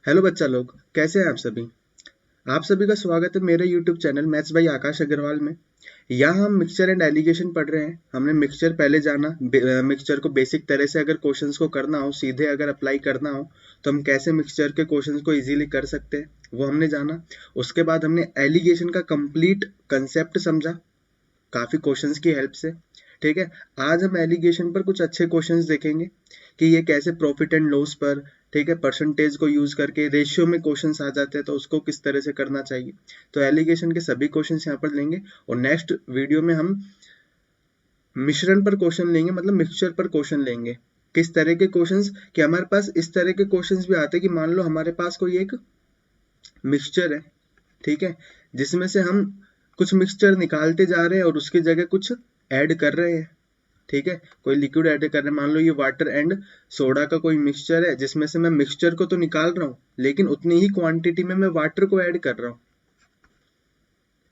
Hello बच्चा लोग, कैसे हैं आप सभी। आप सभी का स्वागत है मेरे यूट्यूब चैनल मैथ्स बाई आकाश अग्रवाल में। यहाँ हम मिक्सचर एंड एलिगेशन पढ़ रहे हैं। हमने मिक्सचर पहले जाना, मिक्सचर को बेसिक तरह से अगर क्वेश्चंस को करना हो, सीधे अगर अप्लाई करना हो तो हम कैसे मिक्सचर के क्वेश्चंस को इजीली कर सकते हैं वो हमने जाना। उसके बाद हमने एलिगेशन का कंप्लीट कंसेप्ट समझा काफी क्वेश्चंस की हेल्प से। ठीक है, आज हम एलिगेशन पर कुछ अच्छे क्वेश्चंस देखेंगे कि ये कैसे प्रॉफिट एंड लॉस पर, ठीक है, परसेंटेज को यूज करके रेशियो में क्वेश्चंस आ जाते हैं तो उसको किस तरह से करना चाहिए। तो एलिगेशन के सभी क्वेश्चंस यहाँ पर लेंगे और नेक्स्ट वीडियो में हम मिश्रण पर क्वेश्चन लेंगे, मतलब मिक्सचर पर क्वेश्चन लेंगे। किस तरह के क्वेश्चंस, कि हमारे पास इस तरह के क्वेश्चंस भी आते हैं कि मान लो हमारे पास कोई एक मिक्सचर है, ठीक है, जिसमें से हम कुछ मिक्सचर निकालते जा रहे हैं और उसकी जगह कुछ ऐड कर रहे हैं। ठीक है, कोई लिक्विड ऐड कर रहे हैं, मान लो ये वाटर एंड सोडा का कोई मिक्सचर है जिसमें से मैं मिक्सचर को तो निकाल रहा हूँ लेकिन उतनी ही क्वांटिटी में मैं वाटर को ऐड कर रहा हूँ।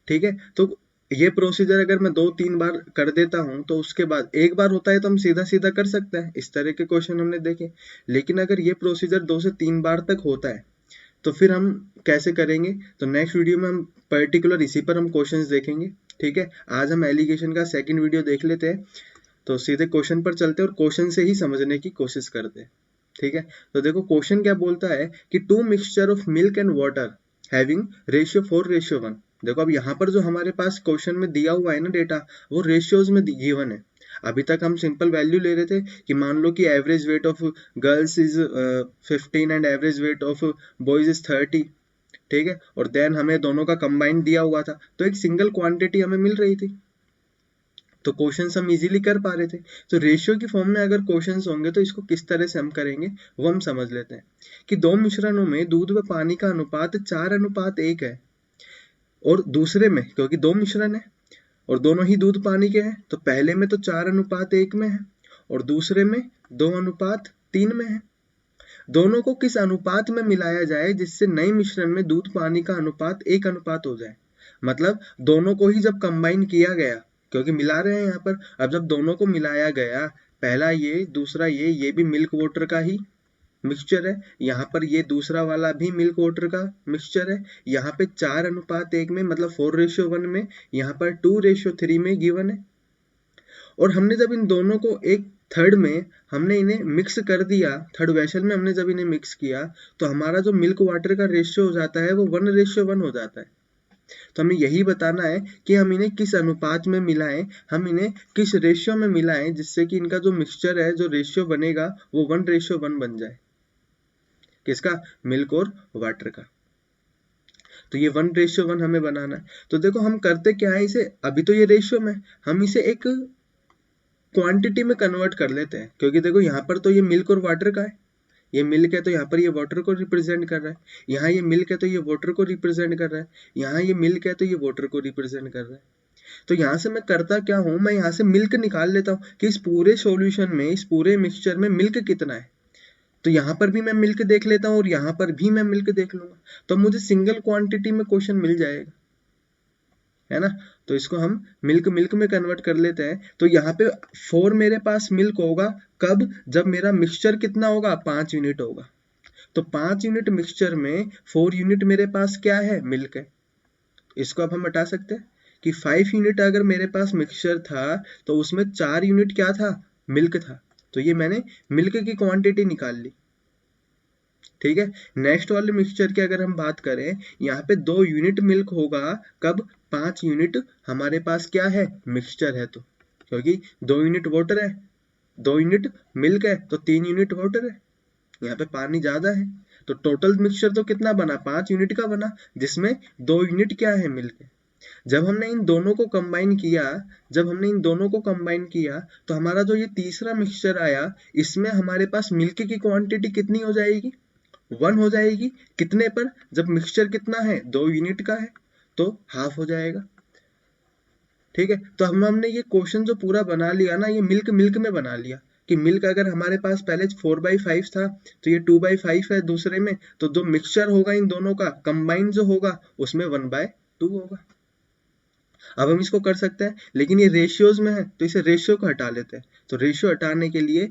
ठीक है, तो ये प्रोसीजर अगर मैं 2-3 बार कर देता हूं तो उसके बाद एक बार होता है तो हम सीधा सीधा कर सकते हैं, इस तरह के क्वेश्चन हमने देखे। लेकिन अगर ये प्रोसीजर 2 से 3 बार तक होता है तो फिर हम कैसे करेंगे, तो नेक्स्ट वीडियो में हम पर्टिकुलर इसी पर हम क्वेश्चंस देखेंगे। ठीक है, आज हम एलिगेशन का सेकंड वीडियो देख लेते हैं, तो सीधे क्वेश्चन पर चलते हैं और क्वेश्चन से ही समझने की कोशिश करते हैं। ठीक है, तो देखो क्वेश्चन क्या बोलता है कि two mixture of milk and water having ratio 4:1। देखो अब यहाँ पर जो हमारे पास क्वेश्चन में दिया हुआ है ना डेटा, वो रेशियोज में गिवन है। अभी तक हम सिंपल वैल्यू ले रहे थे कि मान लो कि average weight of girls is 15 and average weight of boys is 30। ठीक है, और देन हमें दोनों का कंबाइन दिया हुआ था तो एक सिंगल क्वांटिटी हमें मिल रही थी, तो क्वेश्चंस हम इजीली कर पा रहे थे। तो रेशियो की फॉर्म में अगर क्वेश्चंस होंगे तो इसको किस तरह से हम करेंगे वो हम समझ लेते हैं कि दो मिश्रणों में दूध व पानी का अनुपात 4:1 है, और दूसरे में क्योंकि दो मिश्रण है और दोनों ही दूध पानी के हैं तो पहले में तो 4:1 में है और दूसरे में 2:3 में है। दोनों को किस अनुपात में मिलाया जाए जिससे नए मिश्रण में दूध पानी का अनुपात 1 हो जाए। मतलब दोनों को ही जब कंबाइन किया गया, क्योंकि मिला रहे हैं यहाँ पर, अब जब दोनों को मिलाया गया, पहला ये दूसरा ये भी मिल्क वाटर का ही मिक्सचर है, यहाँ पर ये दूसरा वाला भी मिल्क वाटर का मिक्सचर है, यहाँ पे 4:1 में मतलब 4:1 में, यहाँ पर 2:3 में गिवन है। और हमने जब इन दोनों को एक थर्ड में हमने इन्हें मिक्स कर दिया, थर्ड वेसल में हमने जब इन्हें मिक्स किया तो हमारा जो मिल्क वाटर का रेशियो हो जाता है वो 1:1 हो जाता है। तो हमें यही बताना है कि हम इन्हें किस अनुपात में मिलाएं, हम इन्हें किस रेशियो में मिलाएं जिससे कि इनका जो मिक्सचर है, जो रेशियो बनेगा वो 1:1 बन जाए। किसका? मिल्क और वाटर का। तो ये 1:1 हमें बनाना है। तो देखो हम करते क्या है, इसे अभी तो ये रेशियो में, हम इसे एक क्वांटिटी में कन्वर्ट कर लेते हैं, क्योंकि देखो यहाँ पर तो ये मिल्क और वाटर का है, ये मिल्क है तो यहाँ पर ये वाटर को रिप्रेजेंट कर रहा है, यहाँ ये मिल्क है तो ये वाटर को रिप्रेजेंट कर रहा है, यहाँ ये मिल्क है तो ये वाटर को रिप्रेजेंट कर रहा है। तो यहाँ से मैं करता क्या हूँ, मैं यहाँ से मिल्क निकाल लेता हूँ कि इस पूरे सॉल्यूशन में, इस पूरे मिक्सचर में मिल्क कितना है। तो यहाँ पर भी मैं मिल्क देख लेता हूँ और यहाँ पर भी मैं मिल्क देख लूंगा, तो मुझे सिंगल क्वांटिटी में क्वेश्चन मिल जाएगा, है ना। तो इसको हम मिल्क मिल्क में कन्वर्ट कर लेते हैं। तो यहाँ पे 4 मेरे पास मिल्क होगा, कब? जब मेरा मिक्सचर कितना होगा? 5 यूनिट होगा। तो 5 यूनिट मिक्सचर में 4 यूनिट मेरे पास क्या है? मिल्क है। इसको अब हम हटा सकते हैं कि 5 यूनिट अगर मेरे पास मिक्सचर था तो उसमें 4 यूनिट क्या था? मिल्क था। तो ये मैंने मिल्क की क्वांटिटी निकाल ली। ठीक है, नेक्स्ट वाले मिक्सचर की अगर हम बात करें, यहाँ पे 2 यूनिट मिल्क होगा, कब? 5 यूनिट हमारे पास क्या है? मिक्सचर है, तो क्योंकि 2 यूनिट वाटर है, 2 यूनिट मिल्क है तो 3 यूनिट वाटर है, यहाँ पे पानी ज्यादा है। तो टोटल मिक्सचर तो कितना बना? 5 यूनिट का बना, जिसमें 2 यूनिट क्या है? मिल्क है। जब हमने इन दोनों को कंबाइन किया, जब हमने इन दोनों को कंबाइन किया तो हमारा जो ये तीसरा मिक्सचर आया, इसमें हमारे पास मिल्क की क्वांटिटी कितनी हो जाएगी? 1 हो जाएगी। कितने पर? जब मिक्सचर कितना है? 2 यूनिट का है, तो हाफ हो जाएगा। ठीक है, तो हमने ये क्वेश्चन जो पूरा बना लिया ना, ये मिल्क मिल्क में बना लिया कि मिल्क अगर हमारे पास पहले 4/5 था तो ये 2/5 है दूसरे में, तो जो मिक्सचर होगा इन दोनों का कंबाइन जो होगा उसमें 1/2 होगा। अब हम इसको कर सकते हैं, लेकिन ये रेशियोज में है तो इसे रेशियो को हटा लेते हैं। तो रेशियो हटाने के लिए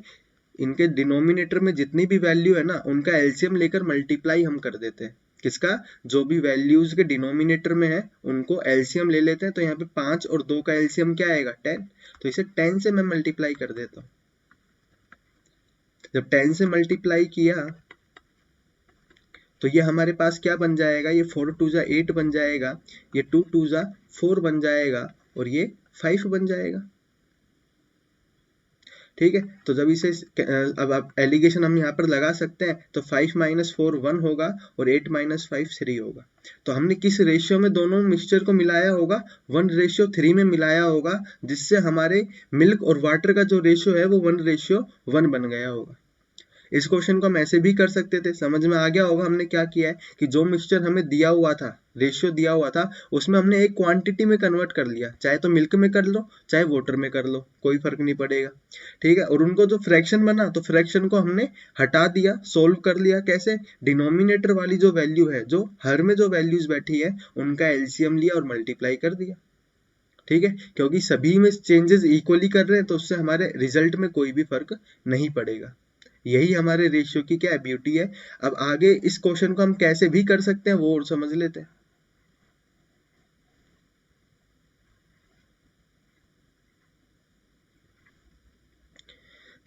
इनके डिनोमिनेटर में जितनी भी वैल्यू है ना उनका एलसीएम लेकर मल्टीप्लाई हम कर देते हैं। किसका? जो भी वैल्यूज के डिनोमिनेटर में है उनको एलसीएम ले लेते हैं। तो यहाँ पे 5 और 2 का एलसीएम क्या आएगा? 10। तो इसे 10 से मैं मल्टीप्लाई कर देता हूँ। जब 10 से मल्टीप्लाई किया तो ये हमारे पास क्या बन जाएगा? ये 4 2 जा 8 बन जाएगा, ये 2 2 जा 4 बन जाएगा और ये 5 बन जाएगा। ठीक है, तो जब इसे अब आप एलिगेशन हम यहाँ पर लगा सकते हैं। तो 5 - 4 1 होगा और 8 - 5 3 होगा। तो हमने किस रेशियो में दोनों मिक्सचर को मिलाया होगा? 1:3 में मिलाया होगा, जिससे हमारे मिल्क और वाटर का जो रेशियो है वो 1:1 बन गया होगा। इस क्वेश्चन को हम ऐसे भी कर सकते थे। समझ में आ गया होगा हमने क्या किया है कि जो मिक्सचर हमें दिया हुआ था, रेशियो दिया हुआ था, उसमें हमने एक क्वांटिटी में कन्वर्ट कर लिया। चाहे तो मिल्क में कर लो, चाहे वाटर में कर लो, कोई फर्क नहीं पड़ेगा। ठीक है, और उनको जो फ्रैक्शन बना तो फ्रैक्शन को हमने हटा दिया, सोल्व कर लिया। कैसे? डिनोमिनेटर वाली जो वैल्यू है, जो हर में जो वैल्यूज बैठी है, उनका एलसीएम लिया और मल्टीप्लाई कर दिया। ठीक है, क्योंकि सभी में चेंजेस इक्वली कर रहे हैं तो उससे हमारे रिजल्ट में कोई भी फर्क नहीं पड़ेगा। यही हमारे रेशियो की क्या ब्यूटी है। अब आगे इस क्वेश्चन को हम कैसे भी कर सकते हैं वो और समझ लेते हैं।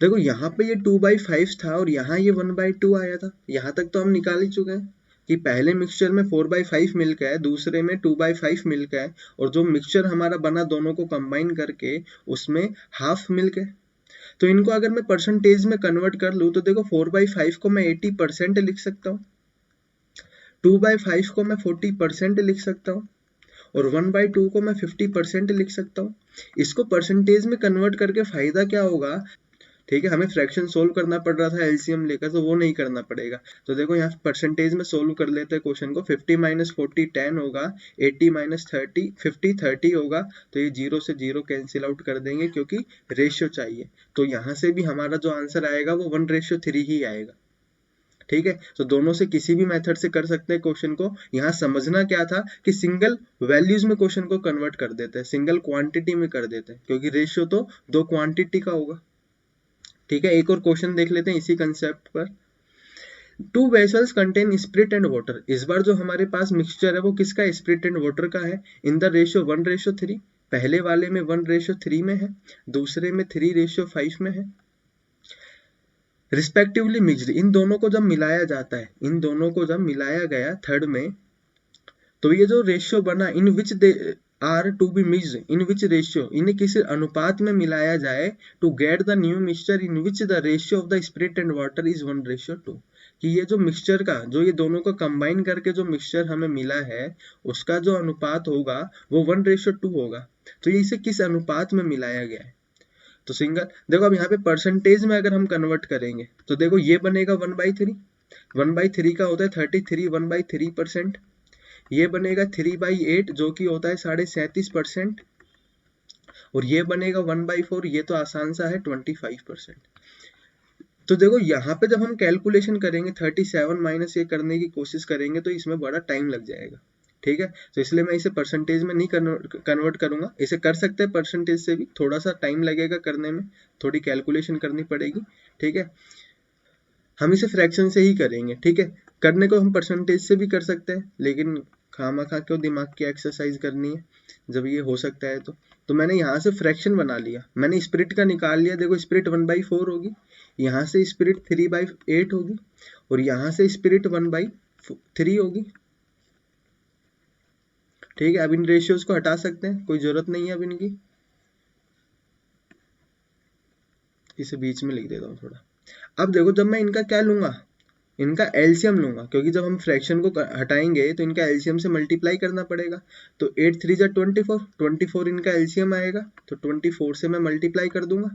देखो यहाँ पे ये 2/5 था और यहाँ ये 1/2 आया था। यहाँ तक तो हम निकाल ही चुके हैं कि पहले मिक्सचर में 4/5 मिल्क है, दूसरे में 2/5 मिल्क है, और जो मिक्सचर हमारा बना दोनों को कंबाइन करके उसमें हाफ मिल्क है। तो इनको अगर मैं परसेंटेज में कन्वर्ट कर लूँ तो देखो 4/5 को मैं 80% लिख सकता हूँ, 2/5 को मैं 40% लिख सकता हूँ और 1/2 को मैं 50% लिख सकता हूँ। इसको परसेंटेज में कन्वर्ट करके फायदा क्या होगा? ठीक है, हमें फ्रैक्शन सोल्व करना पड़ रहा था एलसीएम लेकर, तो वो नहीं करना पड़ेगा। तो देखो यहाँ परसेंटेज में सोल्व कर लेते हैं क्वेश्चन को। 50 - 40 10 होगा, 80 - 30 50 30 होगा। तो ये 0 से 0 कैंसिल आउट कर देंगे क्योंकि रेशियो चाहिए। तो यहाँ से भी हमारा जो आंसर आएगा वो 1:3 ही आएगा। ठीक है, तो दोनों से किसी भी मेथड से कर सकते हैं क्वेश्चन को। यहाँ समझना क्या था कि सिंगल वैल्यूज में क्वेश्चन को कन्वर्ट कर देते हैं, सिंगल क्वांटिटी में कर देते हैं, क्योंकि रेशियो तो 2 क्वांटिटी का होगा। ठीक है, एक और क्वेश्चन देख लेते हैं इसी कंसेप्ट पर। 2 vessels contain spirit and water. इस बार जो हमारे पास मिक्सचर है वो किसका? स्पिरिट एंड वाटर का है। In the ratio 1:3। पहले वाले में 1:3 में है, दूसरे में 3:5 में है। रिस्पेक्टिवली मिक्स्ड, इन दोनों को जब मिलाया जाता है, इन दोनों को जब मिलाया गया थर्ड में, तो ये जो रेशियो बना, in which they are to be mixed, in which ratio, इन्हें किसी अनुपात में मिलाया जाए, to get the new mixture in which the ratio of the spirit and water is 1:2। कि ये जो मिक्सचर का, जो ये दोनों को कंबाइन करके जो मिक्सचर हमें मिला है, उसका जो अनुपात होगा वो 1:2 होगा। तो ये इसे किस अनुपात में मिलाया गया है? तो सिंगल, देखो अब यहाँ पे परसेंटेज में अगर हम कन्वर्ट करेंगे तो देखो ये बनेगा 1/3। 1/3 का होता है 33, 1/3%। ये बनेगा 3/8 जो कि होता है 37.5%। और ये बनेगा 1/4, ये तो आसान सा है 25%। तो देखो यहाँ पे जब हम कैलकुलेशन करेंगे 37 माइनस ये करने की कोशिश करेंगे तो इसमें बड़ा टाइम लग जाएगा। ठीक है, तो इसलिए मैं इसे परसेंटेज में नहीं कन्वर्ट करूंगा। इसे कर सकते हैं परसेंटेज से भी, थोड़ा सा टाइम लगेगा करने में, थोड़ी कैलकुलेशन करनी पड़ेगी। ठीक है, हम इसे फ्रैक्शन से ही करेंगे। ठीक है, करने को हम परसेंटेज से भी कर सकते हैं, लेकिन खामा क्यों दिमाग की एक्सरसाइज करनी है जब ये हो सकता है। तो मैंने यहाँ से फ्रैक्शन बना लिया, मैंने स्पिरिट का निकाल लिया। देखो स्पिरिट 1/4 होगी, यहाँ से स्पिरिट 3/8 होगी और यहाँ से स्पिरिट 1/3 होगी। ठीक है, अब इन रेशियोज को हटा सकते हैं, कोई जरूरत नहीं है अब इनकी। इसे बीच में लिख देता हूँ थोड़ा। अब देखो जब मैं इनका क्या लूंगा, इनका एलसीएम लूंगा, क्योंकि जब हम फ्रैक्शन को हटाएंगे तो इनका एलसीएम से मल्टीप्लाई करना पड़ेगा। तो 8 3 जा 24, 24 इनका एलसीएम आएगा, तो 24 से मैं मल्टीप्लाई कर दूंगा।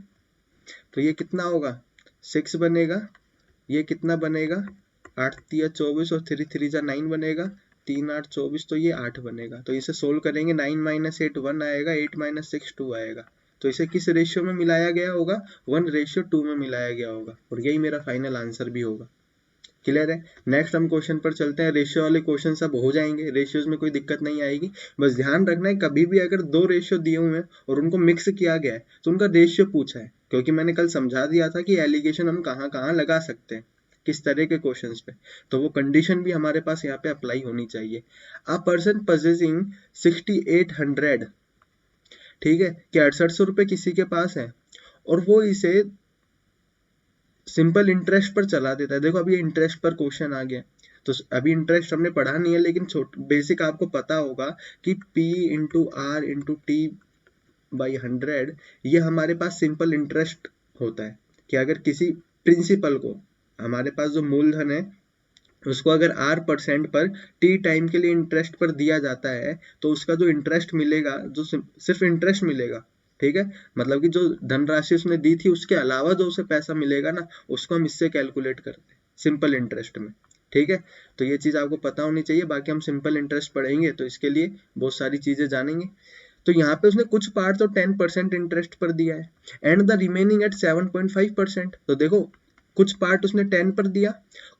तो ये कितना होगा? 6 बनेगा। ये कितना बनेगा? 8 3 24 और 3 3 जा 9 बनेगा, 3 8 24, तो ये 8 बनेगा। तो इसे सोल्व करेंगे, 9 - 8 1 आएगा, 8 - 6 2 आएगा। तो इसे किस रेशियो में मिलाया गया होगा? 1:2 में मिलाया गया होगा, और यही मेरा फाइनल आंसर भी होगा। क्लियर है? नेक्स्ट हम क्वेश्चन पर चलते हैं। रेशियो वाले क्वेश्चन सब हो जाएंगे, रेशियोज में कोई दिक्कत नहीं आएगी। बस ध्यान रखना है कभी भी अगर 2 रेशियो दिए हुए हैं और उनको मिक्स किया गया है तो उनका रेशियो पूछा है, क्योंकि मैंने कल समझा दिया था कि एलिगेशन हम कहाँ कहाँ लगा सकते हैं, किस तरह के क्वेश्चंस पे, तो वो कंडीशन भी हमारे पास यहाँ पे अप्लाई होनी चाहिए। अ पर्सन पजेसिंग 6800, ठीक है, कि 6800 रुपये किसी के पास है और वो इसे सिंपल इंटरेस्ट पर चला देता है। देखो अभी इंटरेस्ट पर क्वेश्चन आ गया, तो अभी इंटरेस्ट हमने पढ़ा नहीं है, लेकिन बेसिक आपको पता होगा कि P into R into T by 100 ये हमारे पास सिंपल इंटरेस्ट होता है। कि अगर किसी प्रिंसिपल को, हमारे पास जो मूलधन है उसको अगर R% पर T टाइम के लिए इंटरेस्ट पर दिया जाता है, तो उसका जो इंटरेस्ट मिलेगा, जो सिर्फ इंटरेस्ट मिलेगा, ठीक है, मतलब कि जो धनराशि उसने दी थी उसके अलावा जो उसे पैसा मिलेगा ना, उसको हम इससे कैलकुलेट करते हैं सिंपल इंटरेस्ट में, ठीक है। तो ये चीज आपको पता होनी चाहिए। बाकी हम सिंपल इंटरेस्ट पढ़ेंगे तो इसके लिए बहुत सारी चीजें जानेंगे। तो यहाँ पे उसने कुछ पार्ट तो 10% इंटरेस्ट पर दिया है एंड द रिमेनिंग एट 7.5%। तो देखो कुछ पार्ट उसने 10 पर दिया,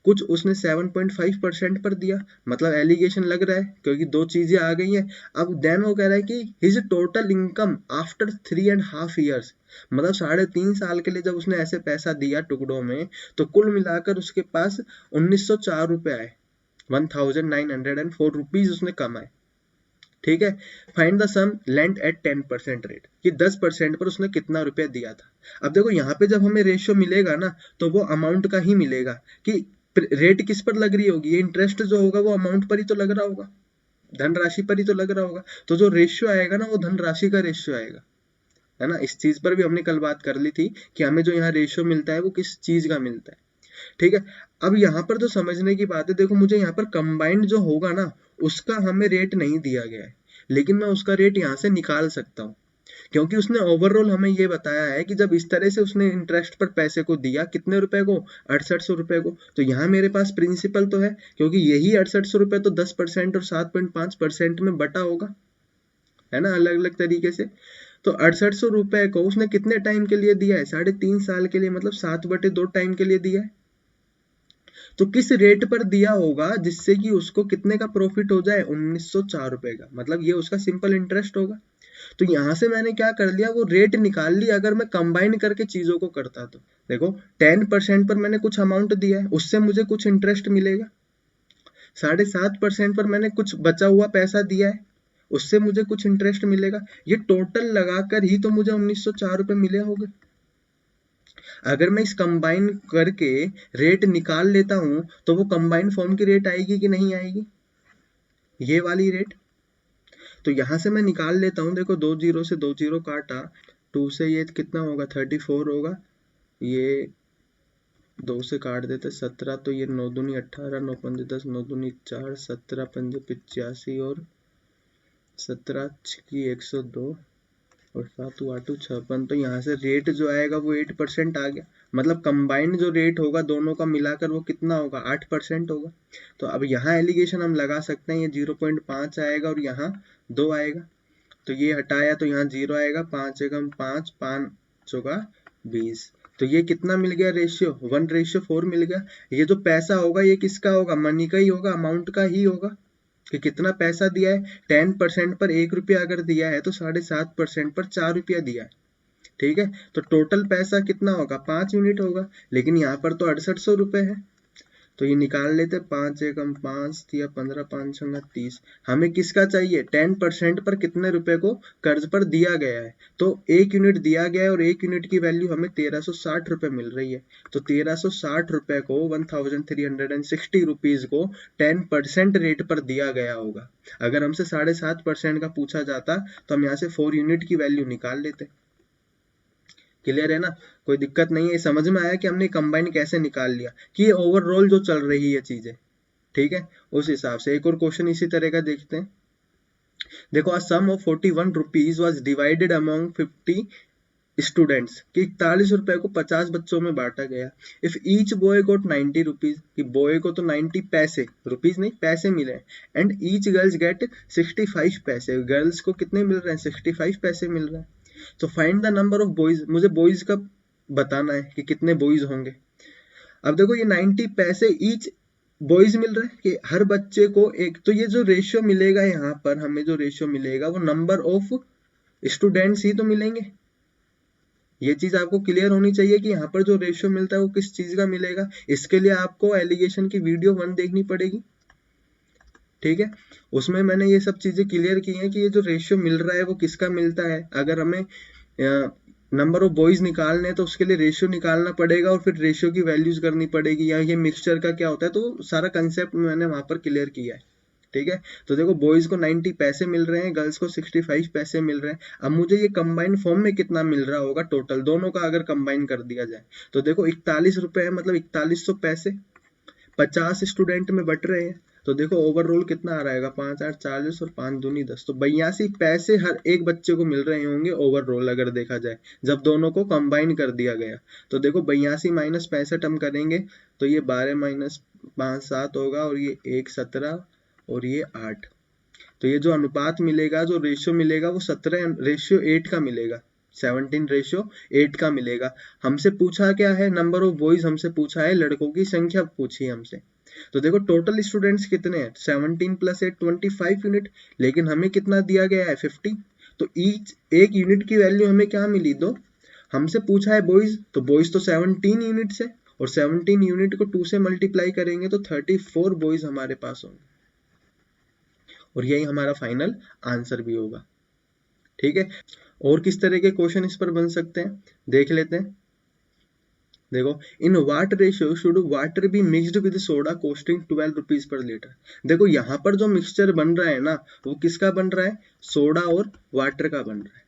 कुछ उसने 7.5% पर दिया, मतलब एलिगेशन लग रहा है क्योंकि दो चीजें आ गई हैं। अब देन वो कह रहा है कि his total income after 3.5 years, मतलब 3.5 साल के लिए जब उसने ऐसे पैसा दिया टुकड़ों में, तो कुल मिलाकर उसके पास 1904 रुपए आए, 1904 रुपीज उसने कमाए, ठीक है। Find the sum lent at 10% rate, कि 10% पर उसने कितना रुपया दिया था। अब देखो यहाँ पे जब हमें रेशियो मिलेगा ना, तो वो अमाउंट का ही मिलेगा कि रेट किस पर लग रही होगी, ये इंटरेस्ट जो होगा वो अमाउंट पर ही तो लग रहा होगा, धनराशि पर ही तो लग रहा होगा। तो जो रेशियो आएगा ना वो धनराशि का रेशियो आएगा, है ना। इस चीज पर भी हमने कल बात कर ली थी कि हमें जो यहाँ रेशियो मिलता है वो किस चीज का मिलता है, ठीक है। अब यहाँ पर जो समझने की बात है, देखो मुझे यहाँ पर कंबाइंड जो होगा ना उसका हमें रेट नहीं दिया गया है, लेकिन मैं उसका रेट यहाँ से निकाल सकता हूँ, क्योंकि उसने ओवरऑल हमें ये बताया है कि जब इस तरह से उसने इंटरेस्ट पर पैसे को दिया, कितने रुपए को, 6800 रुपए को, तो यहाँ मेरे पास प्रिंसिपल तो है, क्योंकि यही 6800 रुपए तो 10% और 7.5% में बटा होगा, है ना, अलग अलग तरीके से। तो 6800 रुपए को उसने कितने टाइम के लिए दिया है, 3.5 साल के लिए, मतलब 7/2 टाइम के लिए दिया है। तो किस रेट पर दिया होगा जिससे कि उसको कितने का प्रॉफिट हो जाए, 1904 रुपए का, मतलब ये उसका सिंपल इंटरेस्ट होगा। तो यहां से मैंने क्या कर लिया, वो रेट निकाल लिया। अगर मैं कंबाइन करके चीजों को करता तो देखो 10% पर मैंने कुछ अमाउंट दिया है, उससे मुझे कुछ इंटरेस्ट मिलेगा। 7.5% पर मैंने कुछ बचा हुआ पैसा दिया है, उससे मुझे कुछ इंटरेस्ट मिलेगा। ये टोटल लगाकर ही तो मुझे 1904 रुपए मिले होंगे। अगर मैं इस कंबाइन करके रेट निकाल लेता हूं तो वो कंबाइन फॉर्म की रेट आएगी कि नहीं आएगी, ये वाली रेट। तो यहां से मैं निकाल लेता हूं, देखो 2 जीरो से 2 जीरो काटा, 2 से ये कितना होगा, 34 होगा, ये 2 से काट देते 17, तो ये 9 दूनी 18, 9 पंजे 10, 9 दूनी 4, 17 पंजे 85 और 17 की 102 और 7 8 56। तो यहाँ से रेट जो आएगा वो 8% आ गया, मतलब कंबाइंड जो रेट होगा दोनों का मिलाकर वो कितना होगा, 8% होगा। तो अब यहाँ एलिगेशन हम लगा सकते हैं, ये 0.5 आएगा और यहाँ 2 आएगा, तो ये हटाया तो यहाँ 0 आएगा, 5 एकम 5, 5 चौका 20। तो ये कितना मिल गया रेशियो, 1:4 मिल गया। ये जो पैसा होगा ये किसका होगा, मनी का ही होगा, अमाउंट का ही होगा, कि कितना पैसा दिया है। 10% पर 1 रुपया अगर दिया है तो 7.5% पर 4 रुपया दिया है, ठीक है। तो टोटल पैसा कितना होगा, 5 यूनिट होगा, लेकिन यहाँ पर तो 6800 रुपए है। तो ये निकाल लेते, 5 एकम 5 दिया 15, 5 छंगा 30। हमें किसका चाहिए, 10% पर कितने रुपए को कर्ज पर दिया गया है, तो 1 यूनिट दिया गया है और 1 यूनिट की वैल्यू हमें 1360 रुपए मिल रही है। तो 1360 रुपए को 1360 रुपीज को 10% रेट पर दिया गया होगा। अगर हमसे 7.5% का पूछा जाता तो हम यहाँ से 4 यूनिट की वैल्यू निकाल लेते। क्लियर है ना, कोई दिक्कत नहीं है, समझ में आया कि हमने कंबाइन कैसे निकाल लिया, कि ये ओवरऑल जो चल रही है चीजें, ठीक है। उस हिसाब से एक और क्वेश्चन इसी तरह का देखते हैं। देखो a sum of 41 rupees was divided among 50 students, कि 41 रुपए को 50 बच्चों में बांटा गया। If each boy got 90 rupees, कि बॉय को तो 90 पैसे, रुपीज नहीं पैसे मिले, एंड ईच गर्ल्स गेट 65 पैसे, गर्ल्स को कितने मिल रहे हैं, 65 पैसे मिल रहे हैं। तो find the number of boys, मुझे बॉयज का बताना है कि कितने बॉयज होंगे। अब देखो ये 90 पैसे ईच बॉयज मिल रहे हैं कि हर बच्चे को एक, तो ये जो रेशियो मिलेगा यहाँ पर हमें, जो रेशियो मिलेगा वो नंबर ऑफ स्टूडेंट्स ही तो मिलेंगे, ये चीज आपको क्लियर होनी चाहिए कि यहाँ पर जो रेशियो मिलता है वो किस चीज का मिलेगा। इसके लिए आपको एलिगेशन की वीडियो 1 देखनी पड़ेगी, ठीक है। उसमें मैंने ये सब चीजें क्लियर की हैं कि ये जो रेशियो मिल रहा है वो किसका मिलता है। अगर हमें नंबर ऑफ बॉयज निकालने हैं तो उसके लिए रेशियो निकालना पड़ेगा और फिर रेशियो की वैल्यूज करनी पड़ेगी, या ये मिक्सचर का क्या होता है, तो सारा कंसेप्ट मैंने वहां पर क्लियर किया है, ठीक है। तो देखो बॉयज को 90 पैसे मिल रहे हैं, गर्ल्स को 65 पैसे मिल रहे हैं। अब मुझे ये कंबाइन फॉर्म में कितना मिल रहा होगा टोटल, दोनों का अगर कंबाइन कर दिया जाए तो देखो 41 रुपए है, मतलब 4100 पैसे 50 स्टूडेंट में बट रहे हैं। तो देखो ओवरऑल कितना आ रहेगा, 5 8 40 और 5 दूनी 10, तो 82 पैसे हर एक बच्चे को मिल रहे होंगे ओवरऑल अगर देखा जाए, जब दोनों को कंबाइन कर दिया गया। तो देखो 82 माइनस 65 हम करेंगे तो ये 12 माइनस 5 7 होगा, और ये 1 17 और ये 8। तो ये जो अनुपात मिलेगा, जो रेशियो मिलेगा वो 17:8 का मिलेगा, 17:8 का मिलेगा। हमसे पूछा क्या है, नंबर ऑफ बॉयज हमसे पूछा है, लड़कों की संख्या पूछी है हमसे। तो देखो टोटल स्टूडेंट्स कितने हैं, 17 + 8 25 यूनिट, लेकिन हमें कितना दिया गया है 50। तो ईच एक यूनिट की वैल्यू हमें क्या मिली, 2। हमसे पूछा है बॉयज, तो बॉयज तो 17 यूनिट है, और 17 यूनिट को 2 से मल्टीप्लाई करेंगे तो 34 बॉयज हमारे पास होंगे, और यही हमारा फाइनल आंसर भी होगा, ठीक है। और किस तरह के क्वेश्चन इस पर बन सकते हैं देख लेते हैं। देखो, in what ratio should water be mixed with soda costing 12 rupees per litre. देखो यहाँ पर जो मिक्सचर बन रहा है ना, वो किसका बन रहा है, सोडा और वाटर का बन रहा है।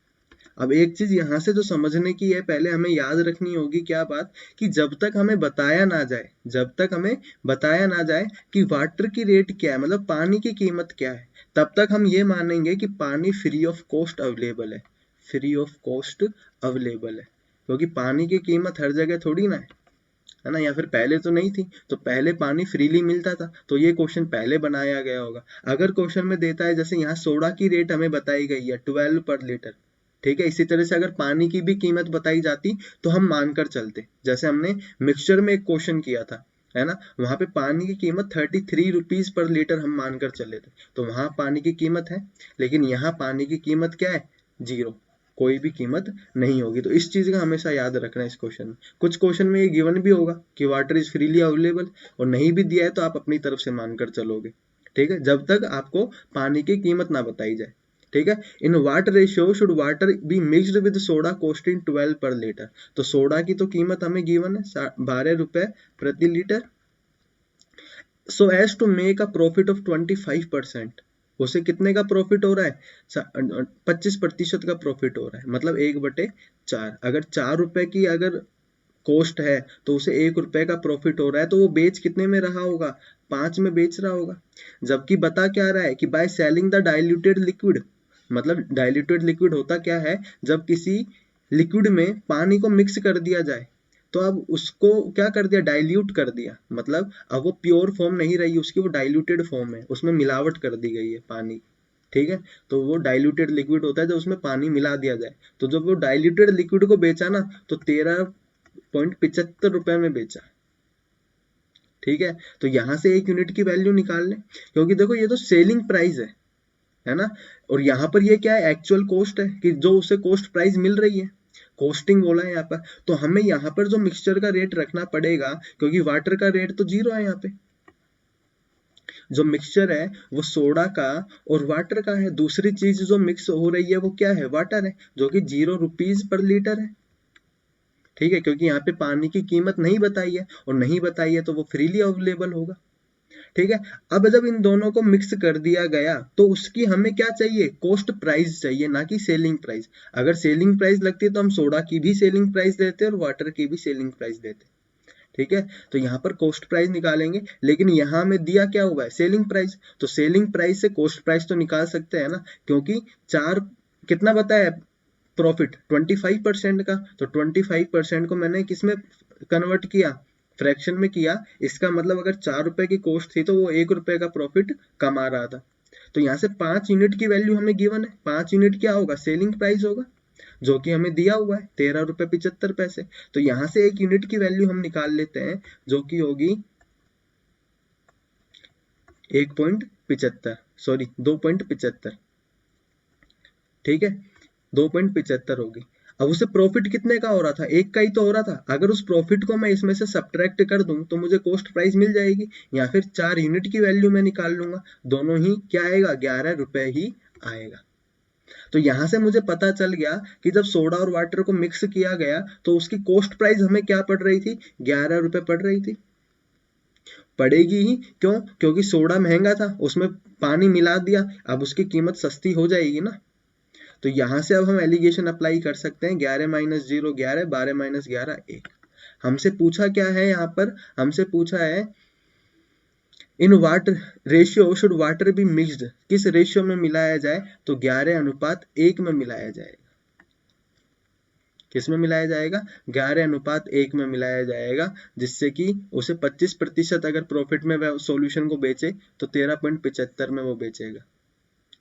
अब एक चीज यहाँ से जो समझने की है, पहले हमें याद रखनी होगी क्या बात, कि जब तक हमें बताया ना जाए, जब तक हमें बताया ना जाए कि वाटर की रेट क्या है, मतलब पानी की कीमत क्या है, तब तक हम ये मानेंगे कि पानी फ्री ऑफ कॉस्ट अवेलेबल है, फ्री ऑफ कॉस्ट अवेलेबल है। क्योंकि पानी की कीमत हर जगह थोड़ी ना है ना, या फिर पहले तो नहीं थी, तो पहले पानी फ्रीली मिलता था, तो ये क्वेश्चन पहले बनाया गया होगा। अगर क्वेश्चन में देता है, जैसे यहाँ सोडा की रेट हमें बताई गई है 12 पर लीटर, ठीक है, इसी तरह से अगर पानी की भी कीमत बताई जाती तो हम मानकर चलते, जैसे हमने मिक्सचर में एक क्वेश्चन किया था, है ना, वहां पे पानी की कीमत 33 रुपीज पर लीटर हम मानकर चले थे, तो वहां पानी की कीमत है, लेकिन यहाँ पानी की कीमत क्या है, 0, कोई भी कीमत नहीं होगी। तो इस चीज का हमेशा याद रखना है इस क्वेश्चन में। कुछ क्वेश्चन में ये गिवन भी होगा कि वाटर इज फ्रीली अवेलेबल, और नहीं भी दिया है तो आप अपनी तरफ से मानकर चलोगे, ठीक है, जब तक आपको पानी की कीमत ना बताई जाए, ठीक है। In what ratio should water be mixed with soda costing 12 per litre. तो सोडा की तो कीमत हमें गिवन है 12 रुपए प्रति लीटर, so as to make a profit of 25%। उसे कितने का प्रॉफिट हो रहा है, 25% का प्रॉफिट हो रहा है, मतलब 1/4। अगर 4 रुपए की अगर कॉस्ट है तो उसे 1 रुपए का प्रॉफिट हो रहा है, तो वो बेच कितने में रहा होगा, 5 में बेच रहा होगा। जबकि बता क्या रहा है कि by selling the diluted liquid, मतलब डाइल्यूटेड लिक्विड होता क्या है, जब किसी लिक्विड में पानी को मिक्स कर दिया जाए, तो अब उसको क्या कर दिया, डाइल्यूट कर दिया, मतलब अब वो प्योर फॉर्म नहीं रही उसकी, वो डाइल्यूटेड फॉर्म है, उसमें मिलावट कर दी गई है पानी, ठीक है। तो वो डाइल्यूटेड लिक्विड होता है जब उसमें पानी मिला दिया जाए। तो जब वो डाइल्यूटेड लिक्विड को बेचा ना, तो 13.75 रुपए में बेचा, ठीक है। तो यहां से एक यूनिट की वैल्यू निकाल लें, क्योंकि देखो ये तो सेलिंग प्राइस है ना, और यहाँ पर ये क्या है, एक्चुअल कॉस्ट है, कि जो उसे कॉस्ट प्राइस मिल रही है, कॉस्टिंग बोला है यहाँ पर। तो हमें यहाँ पर जो मिक्सचर का रेट रखना पड़ेगा, क्योंकि वाटर का रेट तो 0 है यहाँ पे, जो मिक्सचर है वो सोडा का और वाटर का है। दूसरी चीज जो मिक्स हो रही है वो क्या है, वाटर है, जो कि 0 रुपीज पर लीटर है, ठीक है, क्योंकि यहाँ पे पानी की कीमत नहीं बताई है, और नहीं बताई है तो वो फ्रीली अवेलेबल होगा, ठीक है। अब जब इन दोनों को मिक्स कर दिया गया तो उसकी हमें क्या चाहिए, कॉस्ट प्राइस चाहिए, ना कि सेलिंग प्राइस। अगर सेलिंग प्राइस लगती तो हम सोडा की भी सेलिंग प्राइस देते और वाटर की भी सेलिंग प्राइस देते, ठीक है। तो यहाँ पर कॉस्ट प्राइस निकालेंगे, लेकिन यहाँ हमें दिया क्या हुआ है, सेलिंग प्राइस। तो सेलिंग प्राइस से कॉस्ट प्राइस तो निकाल सकते हैं ना, क्योंकि 4 कितना बताया प्रॉफिट 25% का, तो 25% को मैंने किसमें कन्वर्ट किया, फ्रैक्शन में किया। इसका मतलब अगर 4 रुपए की कॉस्ट थी तो वो 1 रुपए का प्रॉफिट कमा रहा था। तो यहाँ से 5 यूनिट की वैल्यू हमें गिवन है, 5 यूनिट क्या होगा, सेलिंग प्राइस होगा, जो कि हमें दिया हुआ है 13 रुपए 75 पैसे। तो यहाँ से एक यूनिट की वैल्यू हम निकाल लेते हैं, जो कि होगी 1.75, सॉरी 2.75, ठीक है, 2.75 होगी। अब उसे प्रॉफिट कितने का हो रहा था, 1 का ही तो हो रहा था। अगर उस प्रॉफिट को मैं इसमें से सब्ट्रैक्ट कर दूं तो मुझे कॉस्ट प्राइस मिल जाएगी, या फिर 4 यूनिट की वैल्यू मैं निकाल लूंगा, दोनों ही क्या आएगा, 11 रुपए ही आएगा। तो यहां से मुझे पता चल गया कि जब सोडा और वाटर को मिक्स किया गया तो उसकी कॉस्ट प्राइस हमें क्या पड़ रही थी, 11 रुपए पड़ रही थी। पड़ेगी ही, क्यों, क्योंकि सोडा महंगा था, उसमें पानी मिला दिया, अब उसकी कीमत सस्ती हो जाएगी ना। तो यहां से अब हम एलिगेशन अप्लाई कर सकते हैं, 11 माइनस 0 11, 12 माइनस 11 1। हमसे पूछा क्या है यहाँ पर, हमसे पूछा है in water ratio should water be mixed, किस रेशियो में मिलाया जाए, तो 11:1 में मिलाया जाएगा। किस में मिलाया जाएगा, 11:1 में मिलाया जाएगा, जिससे कि उसे 25% अगर प्रॉफिट में वह सॉल्यूशन को बेचे तो 13.75 में वो बेचेगा।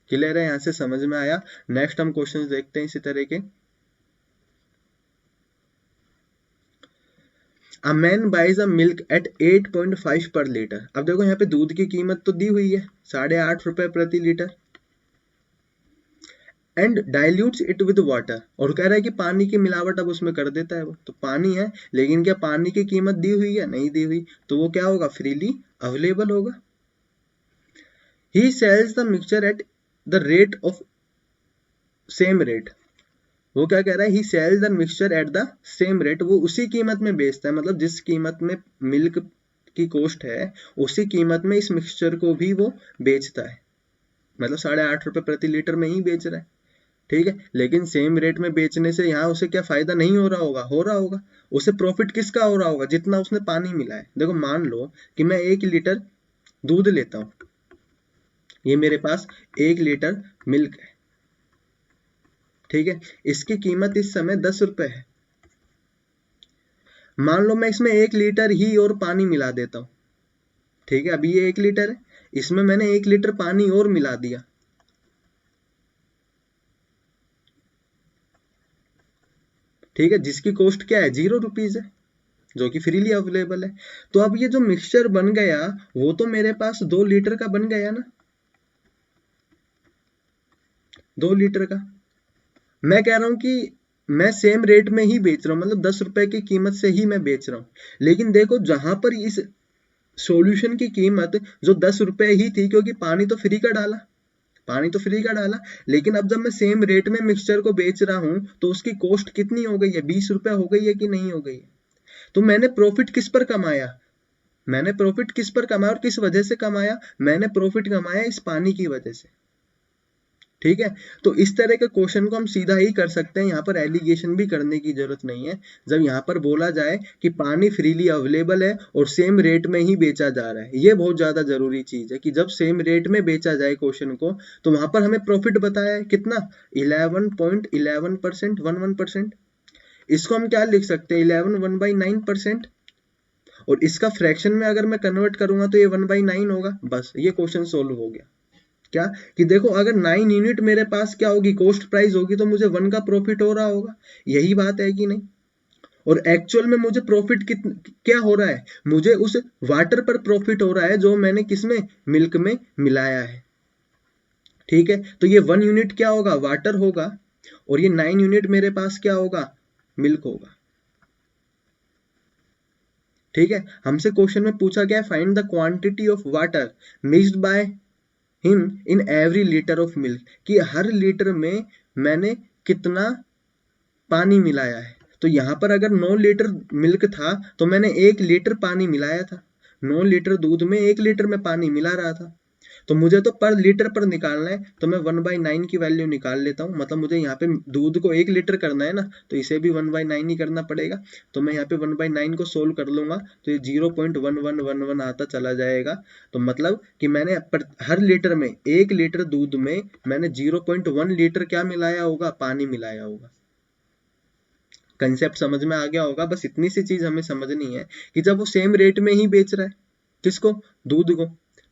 क्लियर है, यहां से समझ में आया। नेक्स्ट हम क्वेश्चंस देखते हैं इसी तरह के। A man buys a milk at 8.5 per litre. अब देखो यहाँ पे दूध की कीमत तो दी हुई है 8.5 रुपए प्रति litre, and dilutes it with water, और कह रहा है कि पानी की मिलावट अब उसमें कर देता है वो, तो पानी है, लेकिन क्या पानी की कीमत दी हुई है, नहीं दी हुई, तो वो क्या होगा, फ्रीली अवेलेबल होगा। He sells the mixture at the rate of same rate, वो क्या कह रहा है, he sells the mixture at the same rate, वो उसी कीमत में बेचता है, मतलब जिस कीमत में मिल्क की कॉस्ट है उसी कीमत में इस मिक्सचर को भी वो बेचता है, मतलब 8.5 रुपए प्रति लीटर में ही बेच रहा है। ठीक है, लेकिन सेम रेट में बेचने से यहाँ उसे क्या फायदा नहीं हो रहा होगा, हो रहा होगा। उसे प्रॉफिट किसका हो रहा होगा, जितना उसने पानी मिला है। देखो मान लो कि मैं 1 लीटर दूध लेता हूं, ये मेरे पास 1 लीटर मिल्क है, ठीक है, इसकी कीमत इस समय 10 रुपए है। मान लो मैं इसमें 1 लीटर ही और पानी मिला देता हूं, ठीक है, अभी ये 1 लीटर है, इसमें मैंने 1 लीटर पानी और मिला दिया, ठीक है, जिसकी कॉस्ट क्या है, 0 रुपीज है, जो कि फ्रीली अवेलेबल है। तो अब ये जो मिक्सचर बन गया वो तो मेरे पास 2 लीटर का बन गया ना, 2 लीटर का। मैं कह रहा हूं कि मैं सेम रेट में ही बेच रहा हूं, मतलब 10 रुपए की कीमत से ही मैं बेच रहा हूं। लेकिन देखो जहां पर इस सॉल्यूशन की कीमत जो 10 रुपए ही थी, क्योंकि पानी तो फ्री का डाला, पानी तो फ्री का डाला, लेकिन अब जब मैं सेम रेट में मिक्सचर को बेच रहा हूं तो उसकी कॉस्ट कितनी हो गई है, 20 रुपए हो गई है कि नहीं हो गई है। तो मैंने प्रॉफिट किस पर कमाया, मैंने प्रॉफिट किस पर कमाया और किस वजह से कमाया, मैंने प्रॉफिट कमाया इस पानी की वजह से। ठीक है, तो इस तरह के क्वेश्चन को हम सीधा ही कर सकते हैं, यहाँ पर एलिगेशन भी करने की जरूरत नहीं है। जब यहाँ पर बोला जाए कि पानी फ्रीली अवेलेबल है और सेम रेट में ही बेचा जा रहा है, ये बहुत ज्यादा जरूरी चीज है कि जब सेम रेट में बेचा जाए क्वेश्चन को, तो वहां पर हमें प्रॉफिट बताया है कितना, 11.11%, 11%। इसको हम क्या लिख सकते हैं, 11 1/9%, और इसका फ्रैक्शन में अगर मैं कन्वर्ट करूंगा तो ये 1/9 होगा। बस ये क्वेश्चन सोल्व हो गया। क्या कि देखो अगर 9 यूनिट मेरे पास क्या होगी, कॉस्ट प्राइस होगी, तो मुझे 1 का प्रॉफिट हो रहा होगा, यही बात है कि नहीं। और एक्चुअल में मुझे प्रॉफिट क्या हो रहा है, मुझे उस वाटर पर प्रॉफिट हो रहा है जो मैंने किसमें, मिल्क में मिलाया है। ठीक है, तो ये 1 यूनिट क्या होगा, वाटर होगा, और ये 9 यूनिट मेरे पास क्या होगा, मिल्क होगा। ठीक है, हमसे क्वेश्चन में पूछा गया, find the quantity of water mixed by him in every litre of milk, कि हर लीटर में मैंने कितना पानी मिलाया है। तो यहां पर अगर 9 लीटर मिल्क था तो मैंने 1 लीटर पानी मिलाया था, 9 लीटर दूध में 1 लीटर में पानी मिला रहा था। तो मुझे तो पर लीटर पर निकालना है, तो मैं 1/9 की वैल्यू निकाल लेता हूँ, मतलब मुझे यहाँ पे दूध को 1 लीटर करना है ना, तो इसे भी 1/9 ही करना पड़ेगा। तो मैं यहाँ पे 1/9 को सोल्व कर लूंगा तो ये 0.1111 आता चला जाएगा। तो मतलब कि मैंने हर लीटर में, 1 लीटर दूध में मैंने 0.1 लीटर क्या मिलाया होगा, पानी मिलाया होगा। कंसेप्ट समझ में आ गया होगा। बस इतनी सी चीज हमें समझनी है कि जब वो सेम रेट में ही बेच रहा है, किसको, दूध को,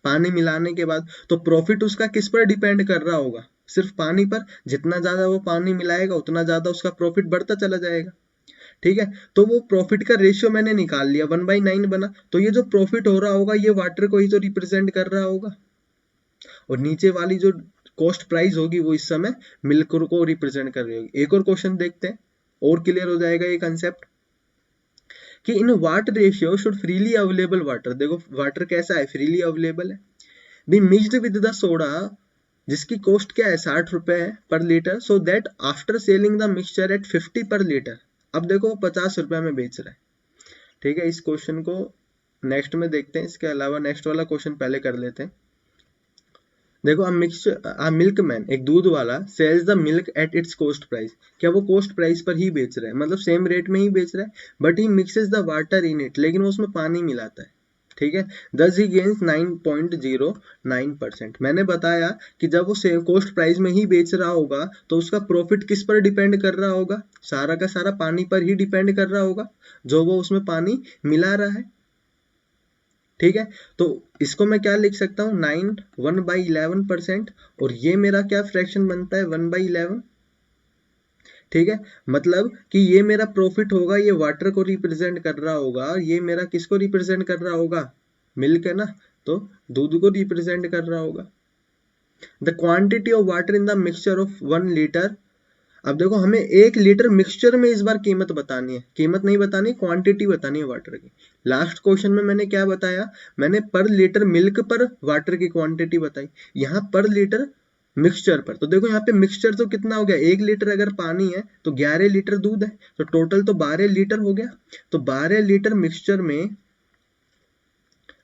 पानी मिलाने के बाद, तो प्रॉफिट उसका किस पर डिपेंड कर रहा होगा, सिर्फ पानी पर। जितना ज्यादा वो पानी मिलाएगा उतना ज्यादा उसका प्रॉफिट बढ़ता चला जाएगा। ठीक है, तो वो प्रॉफिट का रेशियो मैंने निकाल लिया, 1/9 बना, तो ये जो प्रॉफिट हो रहा होगा ये वाटर को ही तो रिप्रेजेंट कर रहा होगा, और नीचे वाली जो कॉस्ट प्राइस होगी वो इस समय मिल्क को रिप्रेजेंट कर रही होगी। एक और क्वेश्चन देखते हैं। और क्लियर हो जाएगा ये कंसेप्ट कि in what ratio should freely available water, देखो वाटर कैसा है, फ्रीली अवेलेबल है, be mixed with the soda जिसकी कॉस्ट क्या है 60 रुपए है per litre, so that after selling the mixture at 50 per litre. अब देखो 50 रुपए में बेच रहा है, ठीक है। इस क्वेश्चन को नेक्स्ट में देखते हैं, इसके अलावा नेक्स्ट वाला क्वेश्चन पहले कर लेते हैं। देखो अ मिल्कमैन, एक दूध वाला, sells the milk at its cost price, क्या वो कॉस्ट प्राइस पर ही बेच रहा है, मतलब सेम रेट में ही बेच रहा है, but he mixes the water in it, लेकिन वो उसमें पानी मिलाता है, ठीक है। दस ही गेन्स 9.09%। मैंने बताया कि जब वो सेम कॉस्ट प्राइस में ही बेच रहा होगा तो उसका प्रॉफिट किस पर डिपेंड कर रहा होगा, सारा का सारा पानी पर ही डिपेंड कर रहा होगा जो वो उसमें पानी मिला रहा है, ठीक है। तो इसको मैं क्या लिख सकता हूँ, 1/11%, और ये मेरा क्या फ्रैक्शन बनता है 1/11, ठीक है। मतलब कि ये मेरा प्रॉफिट होगा, ये वाटर को रिप्रेजेंट कर रहा होगा, ये मेरा किसको रिप्रेजेंट कर रहा होगा, मिल्क है ना, तो दूध को रिप्रेजेंट कर रहा होगा। The quantity of water in the mixture of 1 litre, अब देखो हमें 1 लीटर मिक्सचर में इस बार कीमत बतानी है, कीमत नहीं बतानी, क्वांटिटी बतानी है वाटर की। लास्ट क्वेश्चन में मैंने क्या बताया, मैंने पर लीटर मिल्क पर वाटर की क्वांटिटी बताई, यहाँ पर लीटर मिक्सचर पर। तो देखो यहाँ पे मिक्सचर तो कितना हो गया, 1 लीटर अगर पानी है तो 11 लीटर दूध है, तो टोटल तो 12 लीटर हो गया। तो 12 लीटर मिक्सचर में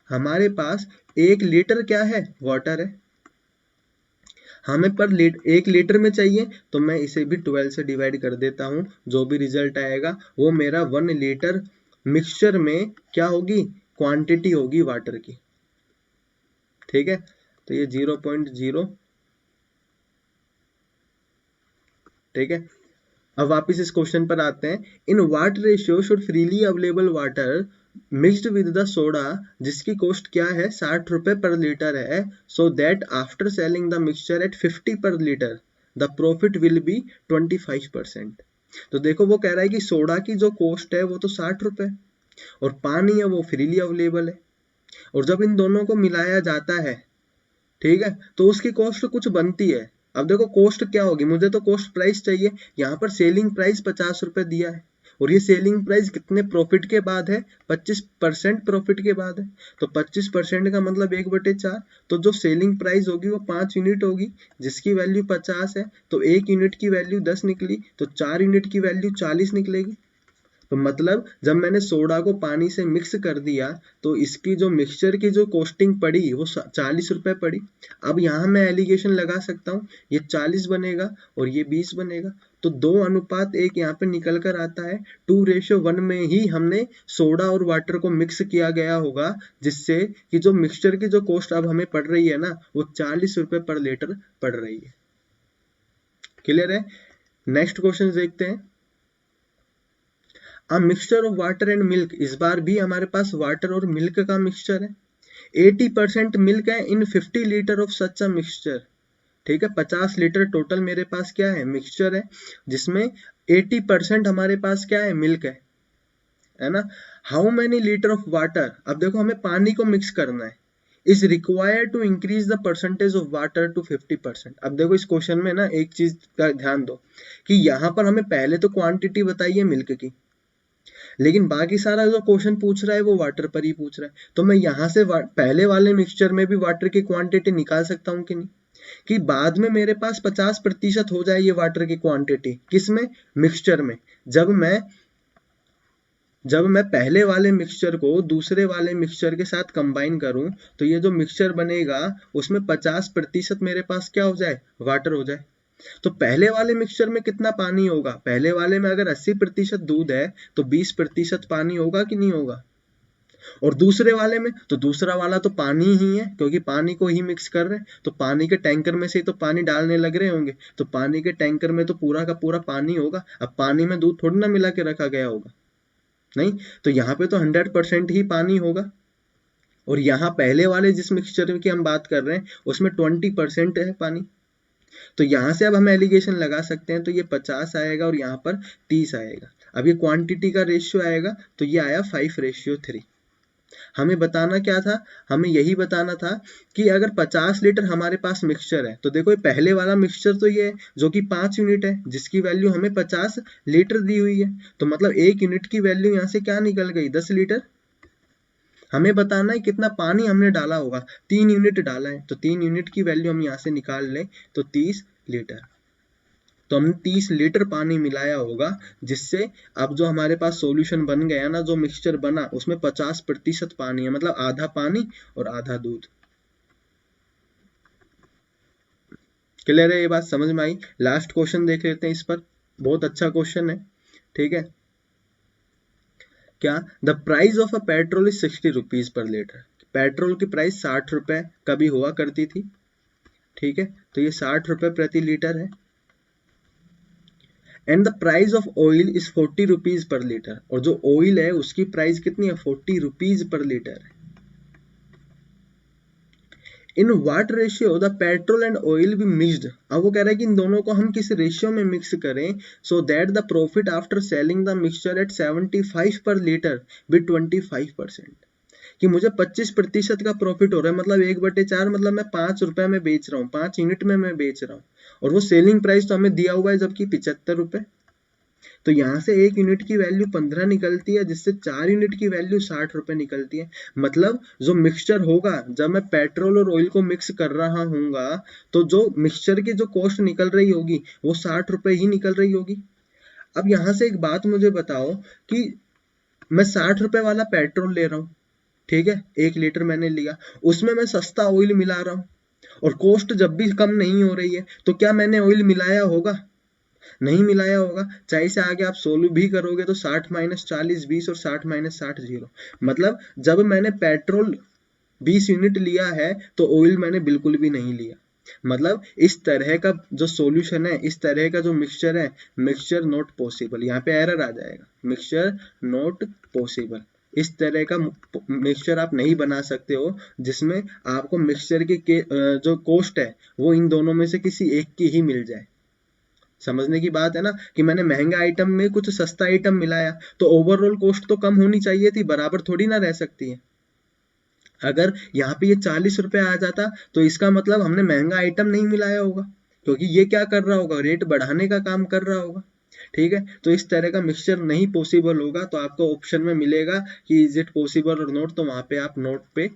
हमारे पास 1 लीटर क्या है, वाटर है। हमें पर 1 लीटर में चाहिए तो मैं इसे भी 12 से डिवाइड कर देता हूं, जो भी रिजल्ट आएगा वो मेरा 1 लीटर मिक्सचर में क्या होगी, क्वांटिटी होगी वाटर की, ठीक है। तो ये 0.0, ठीक है। अब वापिस इस क्वेश्चन पर आते हैं। In what ratio should freely available water mixed with the soda जिसकी कॉस्ट क्या है 60 रुपए पर लीटर है, so that after selling the mixture at 50 per litre the profit will be 25%। तो देखो वो कह रहा है कि सोडा की जो कॉस्ट है वो तो 60 रुपए और पानी है वो फ्रीली अवेलेबल है, और जब इन दोनों को मिलाया जाता है, ठीक है, तो उसकी कॉस्ट कुछ बनती है। अब देखो कॉस्ट क्या होगी, मुझे तो कॉस्ट प्राइस चाहिए, यहाँ पर सेलिंग प्राइस 50 रुपए दिया है, और ये सेलिंग प्राइस कितने प्रॉफिट के बाद है, 25% प्रॉफिट के बाद है। तो 25% का मतलब 1/4, तो जो सेलिंग प्राइस होगी वो 5 यूनिट होगी, जिसकी वैल्यू 50 है, तो 1 यूनिट की वैल्यू 10 निकली, तो 4 यूनिट की वैल्यू 40 निकलेगी। तो मतलब जब मैंने सोडा को पानी से मिक्स कर दिया तो इसकी जो मिक्सचर की जो कॉस्टिंग पड़ी वो 40 रुपए पड़ी। अब यहाँ मैं एलिगेशन लगा सकता हूँ, ये 40 बनेगा और ये 20 बनेगा, तो 2:1 यहाँ पे निकल कर आता है। 2:1 में ही हमने सोडा और वाटर को मिक्स किया गया होगा, जिससे कि जो मिक्सचर की जो कॉस्ट अब हमें पड़ रही है ना वो 40 रुपए पर लीटर पड़ रही है। क्लियर है। नेक्स्ट क्वेश्चन देखते हैं। A mixture of water and milk, इस बार भी हमारे पास वाटर और मिल्क का मिक्सचर है। 80% मिल्क है इन 50 litre of such a mixture, ठीक है। 50 लीटर टोटल मेरे पास क्या है, मिक्सचर है, जिसमें 80% हमारे पास क्या है, मिल्क है ना। How many litre of water, अब देखो हमें पानी को मिक्स करना है, is required to increase the percentage of water to 50%। अब देखो इस क्वेश्चन में ना एक चीज का ध्यान दो कि यहाँ पर हमें पहले तो क्वांटिटी बताइए मिल्क की, लेकिन बाकी सारा जो क्वेश्चन पूछ रहा है वो वाटर पर ही पूछ रहा है। तो मैं यहाँ से पहले वाले मिक्सचर में भी वाटर की क्वांटिटी निकाल सकता हूँ कि नहीं, कि बाद में मेरे पास 50% हो जाए ये वाटर की क्वांटिटी, किसमें, मिक्सचर में। जब मैं पहले वाले मिक्सचर को दूसरे वाले मिक्सचर के साथ कंबाइन करूं तो ये जो मिक्सचर बनेगा उसमें 50% मेरे पास क्या हो जाए, वाटर हो जाए। तो पहले वाले मिक्सचर में कितना पानी होगा, पहले वाले में अगर 80% दूध है तो 20% पानी होगा कि नहीं होगा, और दूसरे वाले में तो दूसरा वाला तो पानी ही है, क्योंकि पानी को ही मिक्स कर रहे हैं, तो पानी के टैंकर में से तो पानी डालने लग रहे होंगे, तो पानी के टैंकर में तो पूरा का पूरा पानी होगा। अब पानी में दूध थोड़ी ना मिला के रखा गया होगा, नहीं, तो यहाँ पे तो 100% ही पानी होगा। और यहाँ पहले वाले जिस मिक्सचर की हम बात कर रहे हैं उसमें 20% है पानी। तो यहाँ से अब हम एलिगेशन लगा सकते हैं, तो ये 50 आएगा और यहाँ पर 30 आएगा। अब ये क्वांटिटी का रेशियो आएगा तो ये आया 5:3। हमें बताना क्या था, हमें यही बताना था कि अगर 50 लीटर हमारे पास मिक्सचर है, तो देखो ये पहले वाला मिक्सचर तो ये है जो कि 5 यूनिट है, जिसकी वैल्यू हमें 50 लीटर दी हुई है, तो मतलब 1 यूनिट की वैल्यू यहाँ से क्या निकल गई, 10 लीटर। हमें बताना है कितना पानी हमने डाला होगा, 3 यूनिट डाला है, तो 3 यूनिट की वैल्यू हम यहाँ से निकाल लें तो 30 लीटर। तो हमने 30 लीटर पानी मिलाया होगा, जिससे अब जो हमारे पास सॉल्यूशन बन गया ना, जो मिक्सचर बना उसमें 50% पानी है, मतलब आधा पानी और आधा दूध। क्लियर है, ये बात समझ में आई। लास्ट क्वेश्चन देख लेते हैं इस पर, बहुत अच्छा क्वेश्चन है, ठीक है। क्या, the price of a petrol is 60 rupees per litre. Petrol की प्राइस 60 रुपए कभी हुआ करती थी, ठीक है, तो ये 60 रुपए प्रति लीटर है। And the price of oil is 40 rupees per litre, और जो ऑयल है उसकी प्राइस कितनी है, 40 रुपीज पर लीटर है। In what ratio the petrol and oil be mixed. अब वो कह रहा है कि इन दोनों को हम किस रेशियो में मिक्स करें, so that the profit after selling the mixture eight 75 पर लीटर बी 25%। कि मुझे 25% का प्रॉफिट हो रहा है, मतलब 1/4, मतलब मैं 5 रुपए में बेच रहा हूँ, 5 यूनिट में मैं बेच रहा हूँ, और वो सेलिंग प्राइस तो हमें दिया हुआ है जबकि 75 रुपए। तो यहाँ से 1 यूनिट की वैल्यू 15 निकलती है, जिससे 4 यूनिट की वैल्यू 60 रुपए निकलती है। मतलब जो मिक्सचर होगा, जब मैं पेट्रोल और ऑयल को मिक्स कर रहा हूँगा, तो जो मिक्सचर की जो कॉस्ट निकल रही होगी वो 60 रुपए ही निकल रही होगी। अब यहाँ से एक बात मुझे बताओ कि मैं 60 रुपए वाला पेट्रोल ले रहा हूँ, ठीक है, 1 लीटर मैंने लिया, उसमें मैं सस्ता ऑयल मिला रहा हूँ, और कॉस्ट जब भी कम नहीं हो रही है, तो क्या मैंने ऑयल मिलाया होगा, नहीं मिलाया होगा। चाहे इसे आगे आप सोल्व भी करोगे तो 60 माइनस 40 20 और 60 माइनस 60 0। मतलब जब मैंने पेट्रोल 20 यूनिट लिया है तो ऑयल मैंने बिल्कुल भी नहीं लिया। मतलब इस तरह का जो सॉल्यूशन है, इस तरह का जो मिक्सचर है, मिक्सचर नॉट पॉसिबल, यहाँ पे एरर आ जाएगा, मिक्सचर नॉट पॉसिबल। इस तरह का मिक्सचर आप नहीं बना सकते हो जिसमें आपको मिक्सचर की जो कॉस्ट है वो इन दोनों में से किसी एक की ही मिल जाए। समझने की बात है ना, कि मैंने महंगा आइटम में कुछ सस्ता आइटम मिलाया, तो ओवरऑल कॉस्ट तो कम होनी चाहिए थी, बराबर थोड़ी ना रह सकती है। अगर यहाँ पे ये 40 रुपए आ जाता तो इसका मतलब हमने महंगा आइटम नहीं मिलाया होगा, क्योंकि ये क्या कर रहा होगा, रेट बढ़ाने का काम कर रहा होगा, ठीक है। तो इस तरह का मिक्सचर नहीं पॉसिबल होगा, तो आपको ऑप्शन में मिलेगा कि इज इट पॉसिबल और नोट, तो वहां पे आप नोट पे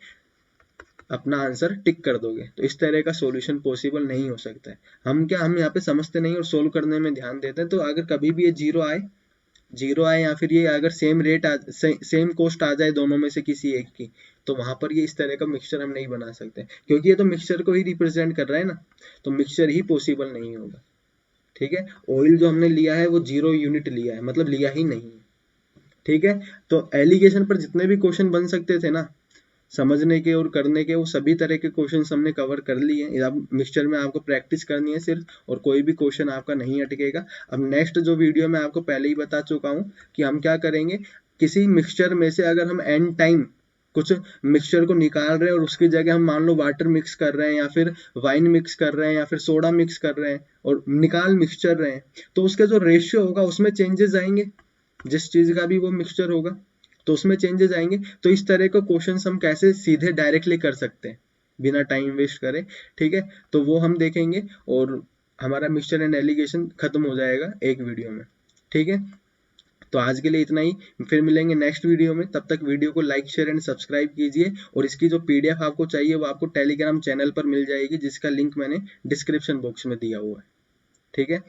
अपना आंसर टिक कर दोगे। तो इस तरह का सॉल्यूशन पॉसिबल नहीं हो सकता है। हम यहाँ पे समझते नहीं और सोल्व करने में ध्यान देते हैं, तो अगर कभी भी ये जीरो आए या फिर ये अगर सेम कॉस्ट आ जाए दोनों में से किसी एक की, तो वहां पर ये इस तरह का मिक्सचर हम नहीं बना सकते, क्योंकि ये तो मिक्सचर को ही रिप्रेजेंट कर रहा है ना, तो मिक्सचर ही पॉसिबल नहीं होगा, ठीक है। ऑयल जो हमने लिया है वो 0 यूनिट लिया है, मतलब लिया ही नहीं, ठीक है। तो एलिगेशन पर जितने भी क्वेश्चन बन सकते थे ना, समझने के और करने के, वो सभी तरह के क्वेश्चंस हमने कवर कर लिए हैं। अब मिक्सचर में आपको प्रैक्टिस करनी है सिर्फ, और कोई भी क्वेश्चन आपका नहीं अटकेगा। अब नेक्स्ट जो वीडियो में आपको पहले ही बता चुका हूँ कि हम क्या करेंगे, किसी मिक्सचर में से अगर हम एंड टाइम कुछ मिक्सचर को निकाल रहे हैं और उसकी जगह हम मान लो वाटर मिक्स कर रहे हैं या फिर वाइन मिक्स कर रहे हैं या फिर सोडा मिक्स कर रहे हैं और निकाल मिक्सचर रहे हैं, तो उसका जो रेशियो होगा उसमें चेंजेस आएंगे, जिस चीज का भी वो मिक्सचर होगा तो उसमें चेंजेस आएंगे। तो इस तरह के क्वेश्चंस हम कैसे सीधे डायरेक्टली कर सकते हैं बिना टाइम वेस्ट करे, ठीक है, तो वो हम देखेंगे, और हमारा मिक्सचर एंड एलिगेशन खत्म हो जाएगा एक वीडियो में, ठीक है। तो आज के लिए इतना ही, फिर मिलेंगे नेक्स्ट वीडियो में। तब तक वीडियो को लाइक शेयर एंड सब्सक्राइब कीजिए, और इसकी जो पीडीएफ आपको चाहिए वो आपको टेलीग्राम चैनल पर मिल जाएगी, जिसका लिंक मैंने डिस्क्रिप्शन बॉक्स में दिया हुआ है, ठीक है।